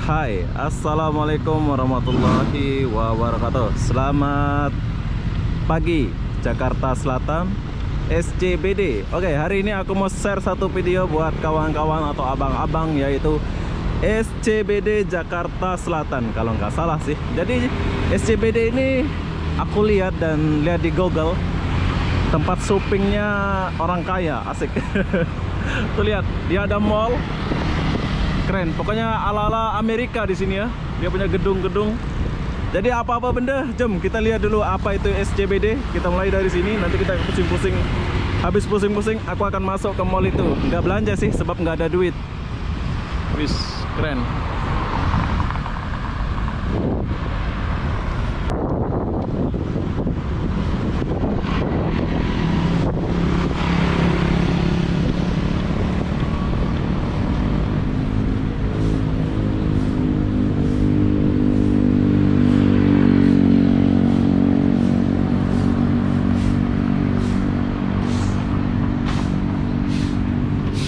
Hai, assalamualaikum warahmatullahi wabarakatuh. Selamat pagi Jakarta Selatan, SCBD. Oke, hari ini aku mau share satu video buat kawan-kawan atau abang-abang, yaitu SCBD Jakarta Selatan kalau nggak salah sih. Jadi SCBD ini aku lihat di Google, tempat shoppingnya orang kaya, asik. Tuh lihat, dia ada mall. Keren, pokoknya ala-ala Amerika di sini ya. Dia punya gedung-gedung. Jadi apa-apa benda, jom kita lihat dulu apa itu SCBD. Kita mulai dari sini, nanti kita pusing-pusing. Habis pusing-pusing, aku akan masuk ke mall itu. Nggak belanja sih, sebab nggak ada duit. Wis, keren.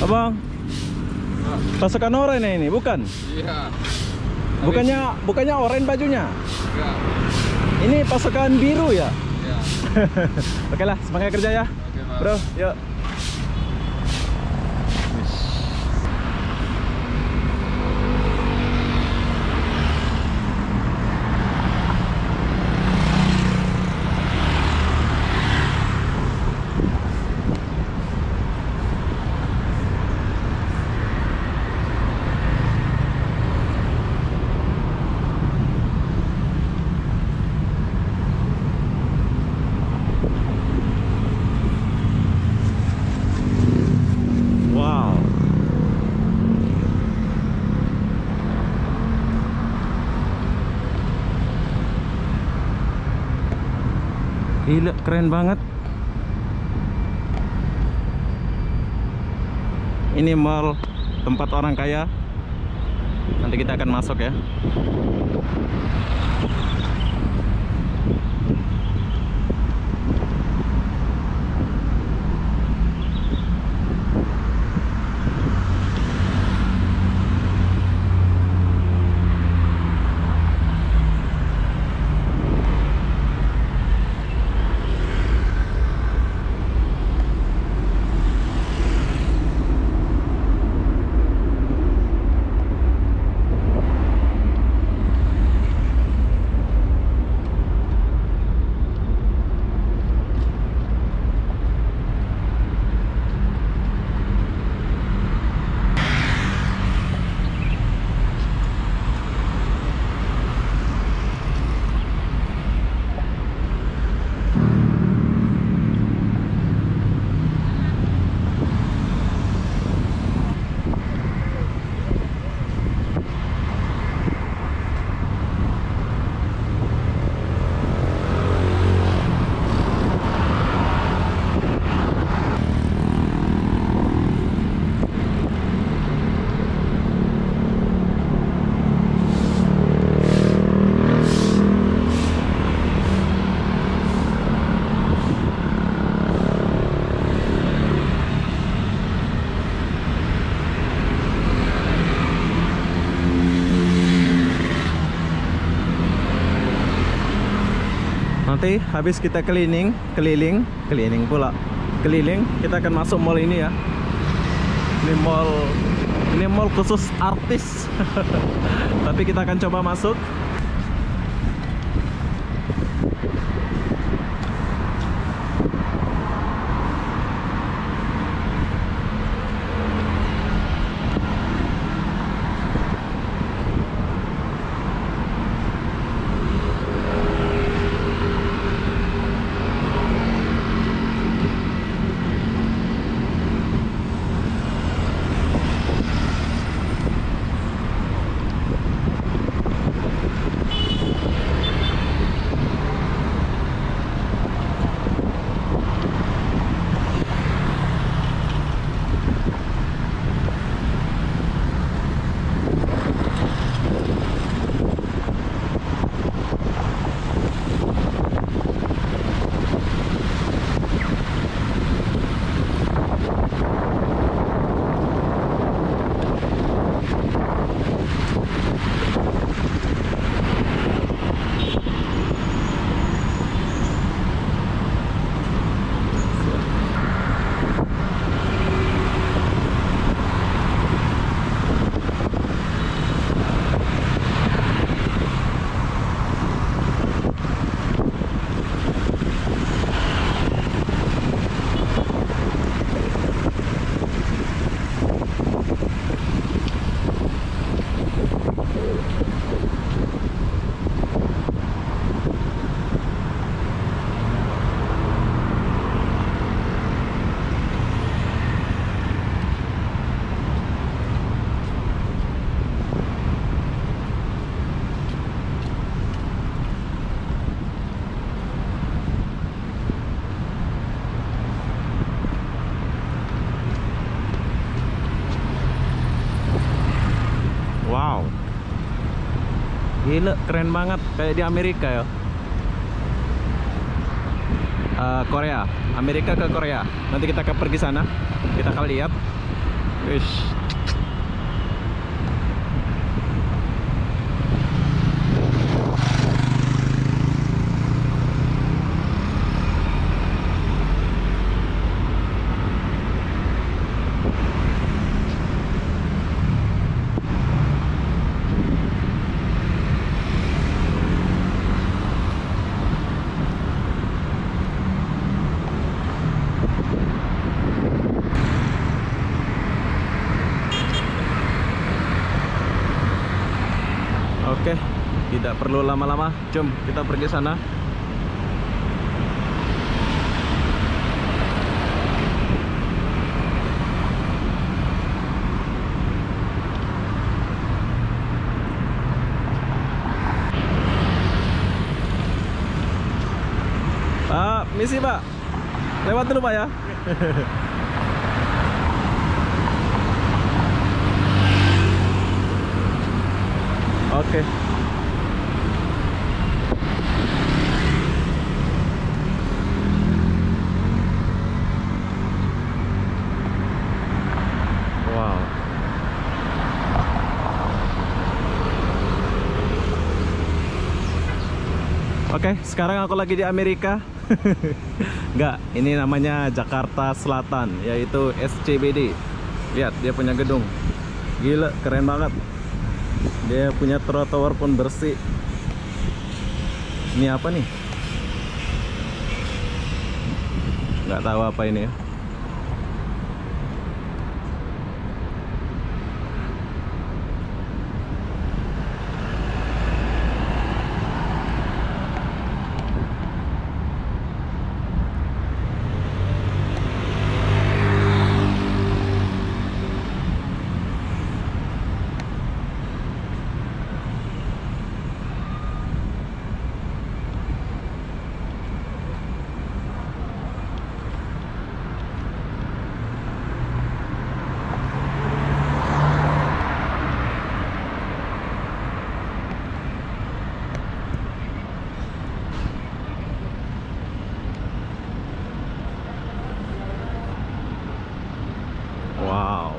Abang, pasukan oranye ini bukan? Iya. Bukannya oranye bajunya? Enggak. Ini pasukan biru ya? Iya. Oke lah, semangat kerja ya. Oke, Mas. Bro, yuk. Wow. Gila, keren banget. Ini mall tempat orang kaya. Nanti kita akan masuk ya. Nanti habis kita keliling, kita akan masuk mall ini ya. Ini mall khusus artis. Tapi kita akan coba masuk. Gila, keren banget, kayak di Amerika ya. Korea, Amerika ke Korea. Nanti kita akan pergi sana, kita akan lihat. Wish. Oke, tidak perlu lama-lama. Jom kita pergi sana. Pak, misi Pak. Lewat dulu Pak ya. Oke. Wow. Oke, sekarang aku lagi di Amerika. Enggak, ini namanya Jakarta Selatan, yaitu SCBD. Lihat, dia punya gedung. Gila, keren banget. Dia punya trotoar pun bersih. Ini apa nih? Nggak tahu apa ini ya. Wow.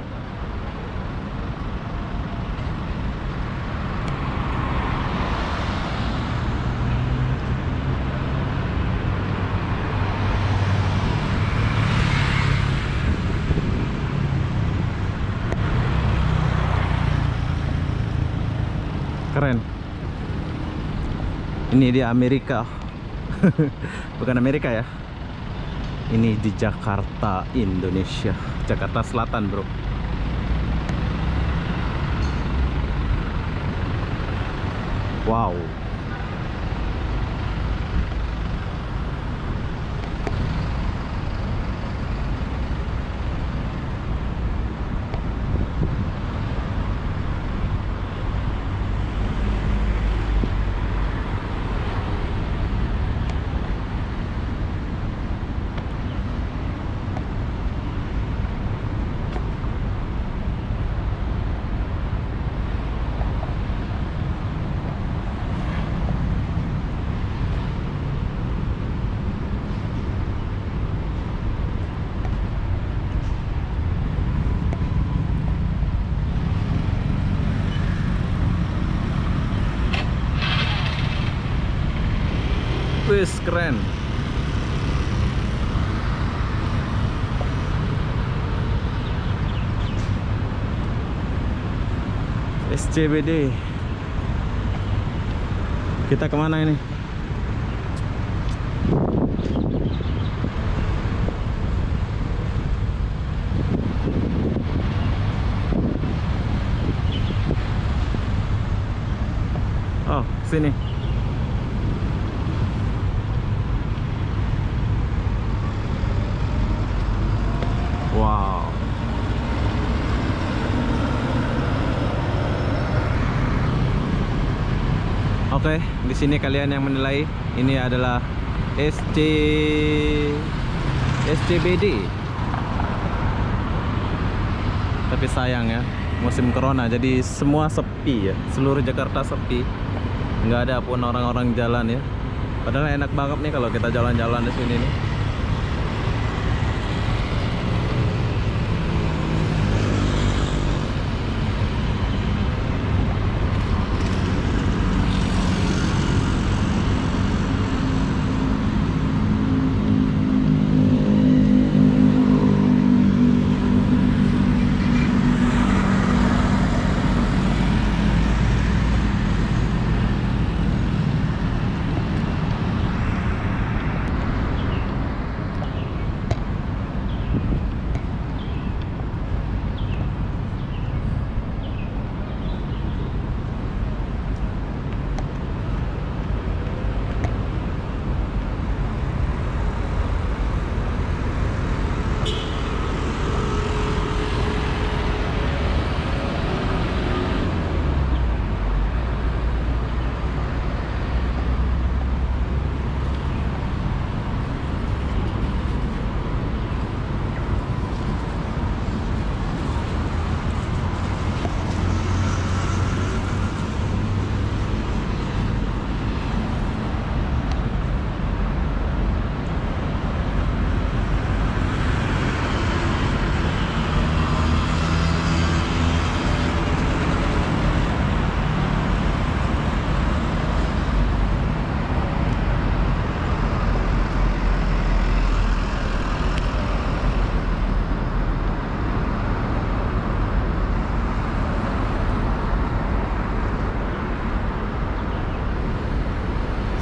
Keren. Ini di Amerika. Bukan Amerika ya. Ini di Jakarta, Indonesia. Jakarta Selatan, bro. Wow. Wis, keren. SCBD. Kita kemana ini? Oh, sini. Wow. Oke, di sini kalian yang menilai. Ini adalah SCBD. Tapi sayang ya, musim corona jadi semua sepi ya. Seluruh Jakarta sepi. nggak ada pun orang-orang jalan ya. Padahal enak banget nih kalau kita jalan-jalan di sini nih.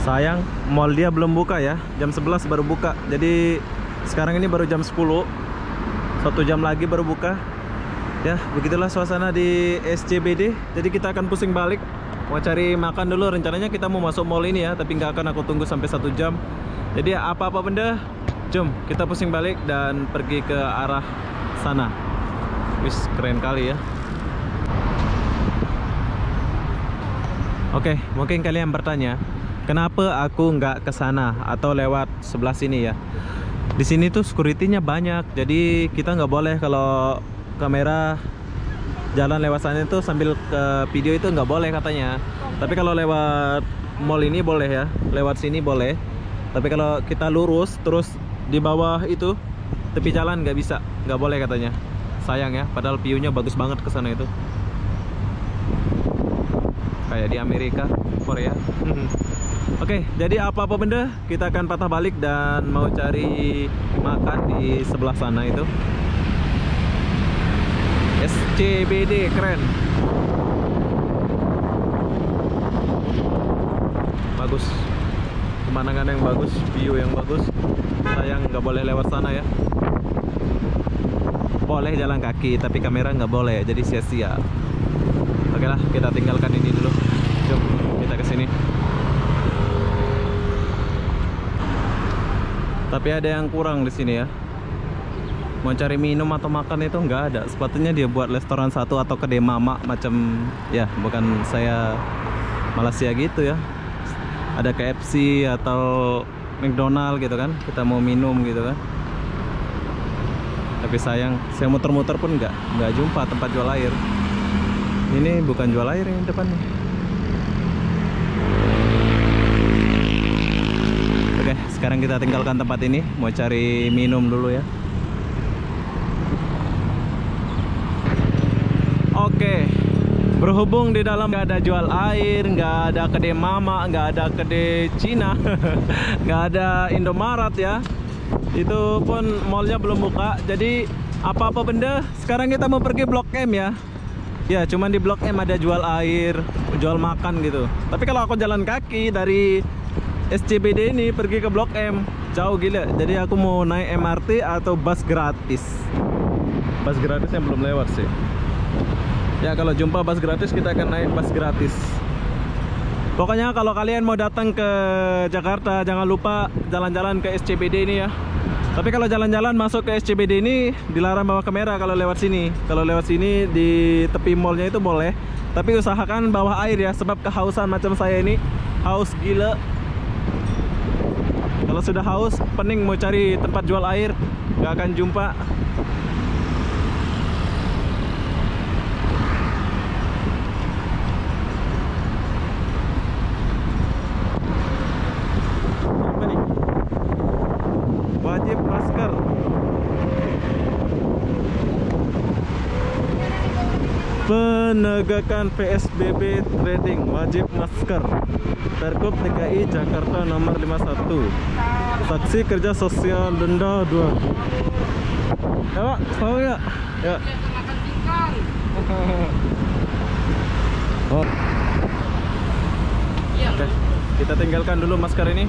Sayang, mall dia belum buka ya. Jam 11 baru buka. Jadi sekarang ini baru jam 10. 1 jam lagi baru buka. Ya, begitulah suasana di SCBD. Jadi kita akan pusing balik. Mau cari makan dulu. Rencananya kita mau masuk mall ini ya, tapi nggak akan aku tunggu sampai 1 jam. Jadi apa-apa benda, jom kita pusing balik dan pergi ke arah sana. Wis, keren kali ya. Oke, mungkin kalian bertanya, kenapa aku nggak ke sana atau lewat sebelah sini ya? Di sini tuh security-nya banyak, jadi kita nggak boleh kalau kamera jalan lewat sana itu sambil ke video itu nggak boleh katanya. Tapi kalau lewat mall ini boleh ya, lewat sini boleh. Tapi kalau kita lurus terus di bawah itu tepi jalan nggak bisa, nggak boleh katanya. Sayang ya, padahal view-nya bagus banget ke sana itu. Kayak di Amerika, Korea. Oke, jadi apa-apa benda kita akan patah balik dan mau cari makan di sebelah sana itu. SCBD keren. Bagus. Pemandangan yang bagus, view yang bagus. Sayang nggak boleh lewat sana ya. Boleh jalan kaki, tapi kamera nggak boleh, jadi sia-sia. Oke lah, kita tinggalkan ini dulu. Jom kita ke sini. Tapi ada yang kurang di sini ya. Mau cari minum atau makan itu nggak ada. Sepatutnya dia buat restoran satu atau kedai mama macam ya, bukan saya Malaysia gitu ya. Ada KFC atau McDonald gitu kan. Kita mau minum gitu kan. Tapi sayang, saya muter-muter pun nggak jumpa tempat jual air. Ini bukan jual air yang depannya. Oke, sekarang kita tinggalkan tempat ini. Mau cari minum dulu ya. Oke, berhubung di dalam nggak ada jual air, nggak ada kedai mama, nggak ada kedai Cina, nggak ada Indomaret ya. Itu pun mallnya belum buka. Jadi apa-apa benda, sekarang kita mau pergi Blok M ya. Ya, cuman di Blok M ada jual air, jual makan gitu. Tapi kalau aku jalan kaki dari SCBD ini pergi ke Blok M, jauh gila. Jadi aku mau naik MRT atau bus gratis. Bus gratis yang belum lewat sih. Ya, kalau jumpa bus gratis kita akan naik bus gratis. Pokoknya kalau kalian mau datang ke Jakarta, jangan lupa jalan-jalan ke SCBD ini ya. Tapi kalau jalan-jalan masuk ke SCBD ini dilarang bawa kamera kalau lewat sini. Kalau lewat sini di tepi mallnya itu boleh. Tapi usahakan bawa air ya, sebab kehausan macam saya ini haus gila. Kalau sudah haus, pening mau cari tempat jual air, nggak akan jumpa. menegakkan PSBB trading wajib masker. Pergub DKI Jakarta nomor 51. Saksi kerja sosial denda 2. Ya Pak, mau ya? Ya. Oh. Oke, kita tinggalkan dulu masker ini.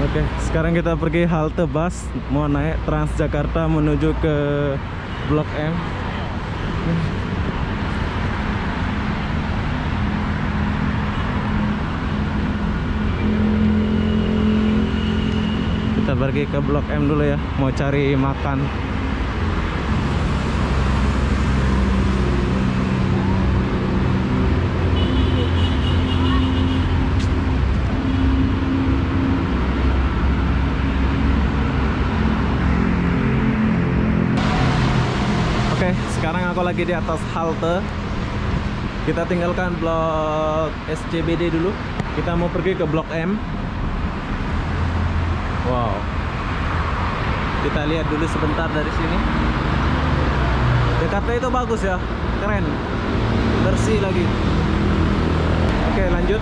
Oke, sekarang kita pergi halte bus, mau naik Transjakarta menuju ke Blok M. Kita pergi ke Blok M dulu ya, mau cari makan. Oke, sekarang aku lagi di atas halte. Kita tinggalkan blok SCBD dulu. Kita mau pergi ke Blok M. Wow. Kita lihat dulu sebentar dari sini. Jakarta itu bagus ya, keren, bersih lagi. Oke, lanjut.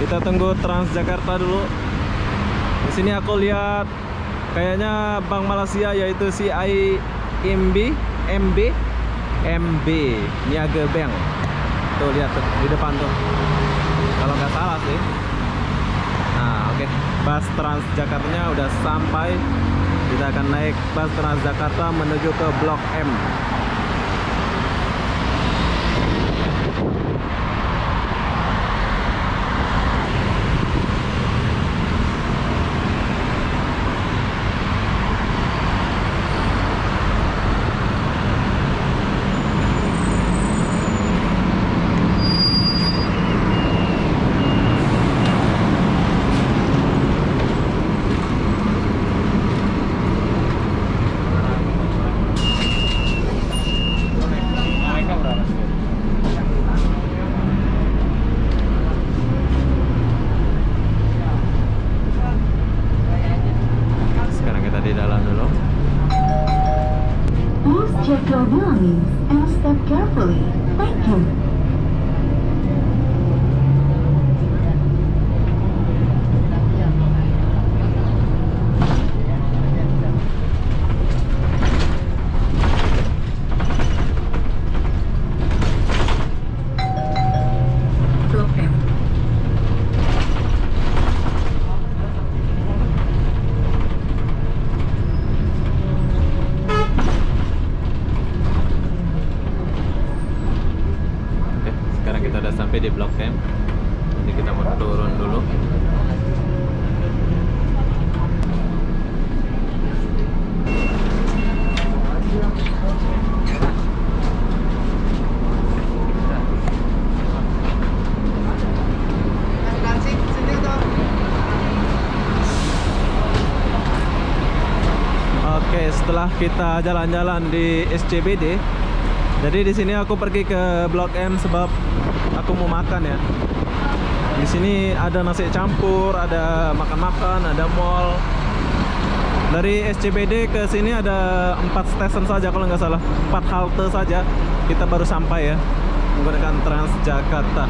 Kita tunggu Transjakarta dulu. Di sini aku lihat kayaknya Bank Malaysia, yaitu CIMB, MB Niaga Bank. Tuh lihat tuh di depan tuh. Kalau nggak salah sih. Nah, oke. Bus Transjakartanya udah sampai. Kita akan naik bus Transjakarta menuju ke Blok M. Check your belongings and step carefully. Thank you. Sampai di Blok M. Jadi kita mau turun dulu. Oke, setelah kita jalan-jalan di SCBD, jadi di sini aku pergi ke Blok M sebab aku mau makan ya. Di sini ada nasi campur, ada makan-makan, ada mall. Dari SCBD ke sini ada 4 stesen saja kalau nggak salah, 4 halte saja. Kita baru sampai ya menggunakan Transjakarta.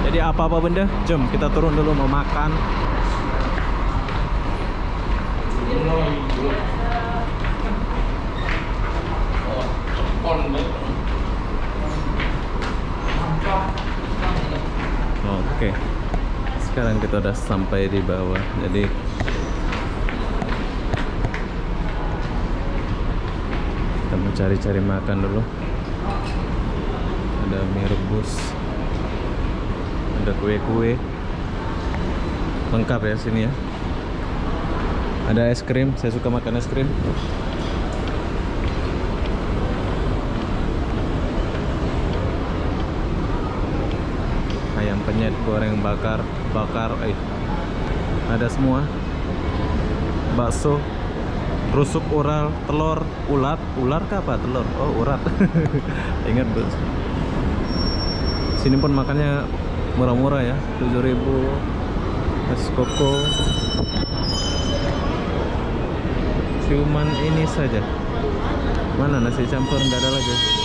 Jadi apa-apa benda, jom kita turun dulu mau makan. Oke, sekarang kita udah sampai di bawah. Jadi kita mau cari-cari makan dulu. Ada mie rebus, ada kue-kue, lengkap ya sini ya. Ada es krim, saya suka makan es krim. Ayam Monyet goreng bakar, ada semua. Bakso, rusuk oral, telur, ular kah apa telur? Oh, urat. Ingat bos. Sini pun makannya murah-murah ya, 7.000. Es koko. Cuman ini saja. Mana nasi campur, nggak ada lagi.